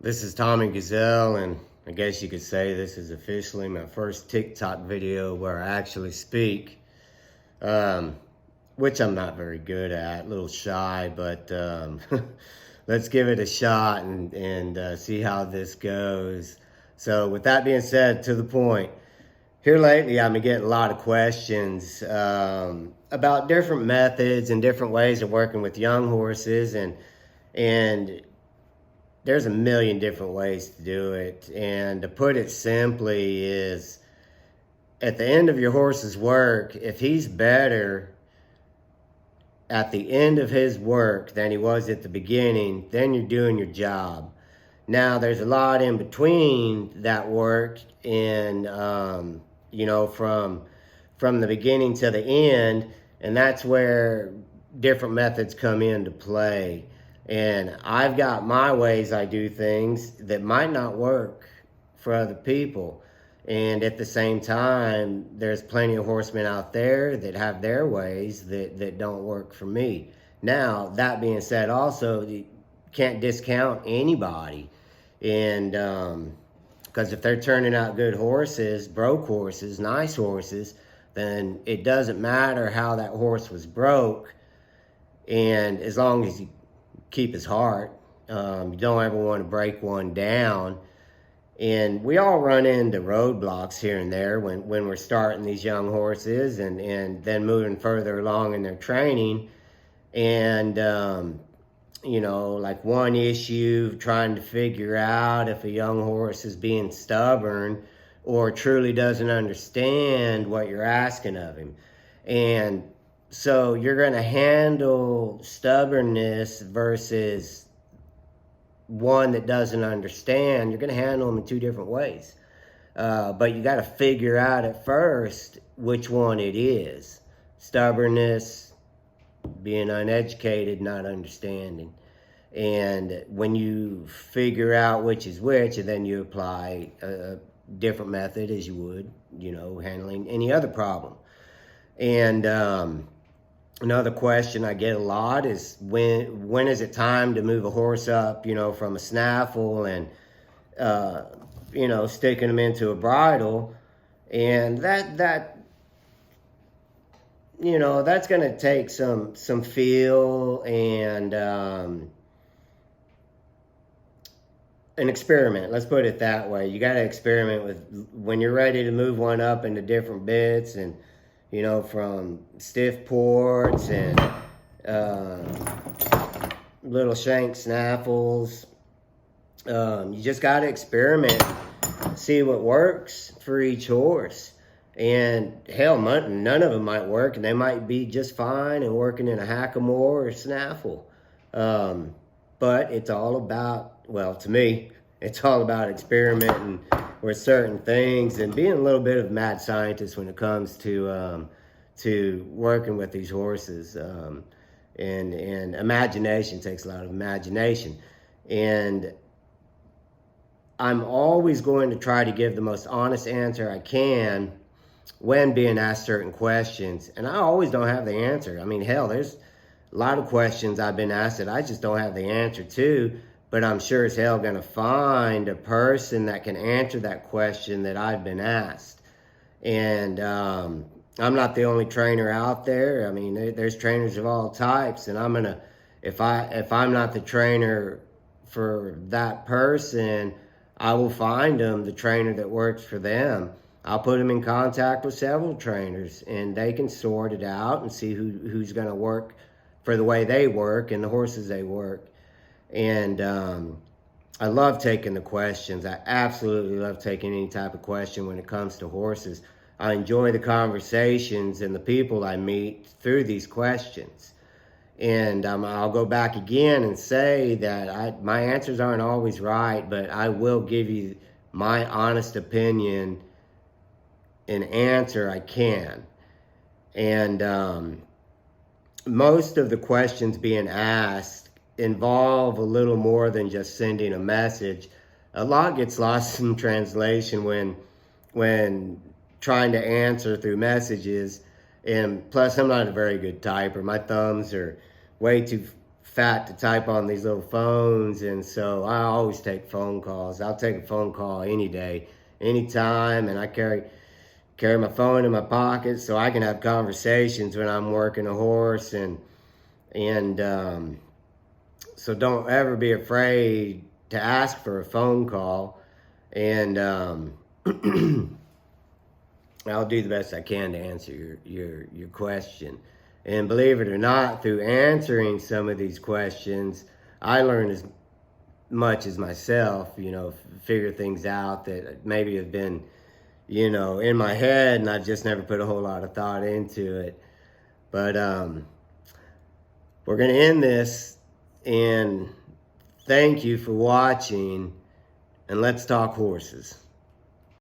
This is Tommy Gazelle, and I guess you could say this is officially my first TikTok video where I actually speak, which I'm not very good at, a little shy, but let's give it a shot and see how this goes. So with that being said, to the point, here lately I've been getting a lot of questions about different methods and different ways of working with young horses, and there's a million different ways to do it. And to put it simply is, at the end of your horse's work, if he's better at the end of his work than he was at the beginning, then you're doing your job. Now, there's a lot in between that work, and from the beginning to the end, and that's where different methods come into play. And I've got my ways I do things that might not work for other people. And at the same time, there's plenty of horsemen out there that have their ways that don't work for me. Now, that being said, also, you can't discount anybody. And because if they're turning out good horses, broke horses, nice horses, then it doesn't matter how that horse was broke. And as long as you keep his heart, you don't ever want to break one down. And we all run into roadblocks here and there when we're starting these young horses and then moving further along in their training. And like one issue, trying to figure out if a young horse is being stubborn or truly doesn't understand what you're asking of him. And so you're going to handle stubbornness versus one that doesn't understand. You're going to handle them in two different ways. But you got to figure out at first which one it is. Stubbornness, being uneducated, not understanding. And when you figure out which is which, and then you apply a different method as you would, handling any other problem. And another question I get a lot is when is it time to move a horse up, from a snaffle and, sticking them into a bridle. And that's going to take some feel and an experiment. Let's put it that way. You got to experiment with when you're ready to move one up into different bits and, from stiff ports and little shank snaffles. You just got to experiment, see what works for each horse. And hell, none of them might work, and they might be just fine and working in a hackamore or snaffle. But it's all about, to me, it's all about experimenting with certain things and being a little bit of a mad scientist when it comes to working with these horses. And imagination takes a lot of imagination. And I'm always going to try to give the most honest answer I can when being asked certain questions. And I always don't have the answer. I mean, hell, there's a lot of questions I've been asked that I just don't have the answer to. But I'm sure as hell going to find a person that can answer that question that I've been asked. And I'm not the only trainer out there. I mean, there's trainers of all types. And I'm going to, if I'm not the trainer for that person, I will find them the trainer that works for them. I'll put them in contact with several trainers, and they can sort it out and see who's going to work for the way they work and the horses they work. And I love taking the questions. I absolutely love taking any type of question when it comes to horses. I enjoy the conversations and the people I meet through these questions. And I'll go back again and say that my answers aren't always right, but I will give you my honest opinion and answer I can. And most of the questions being asked involve a little more than just sending a message. A lot gets lost in translation when trying to answer through messages. And plus, I'm not a very good typer. My thumbs are way too fat to type on these little phones, and so I always take phone calls. I'll take a phone call any day, anytime, and I carry my phone in my pocket so I can have conversations when I'm working a horse, and so don't ever be afraid to ask for a phone call, and I'll do the best I can to answer your question. And believe it or not, through answering some of these questions, I learned as much as myself, figure things out that maybe have been, in my head, and I just never put a whole lot of thought into it. But we're going to end this, and thank you for watching, and let's talk horses.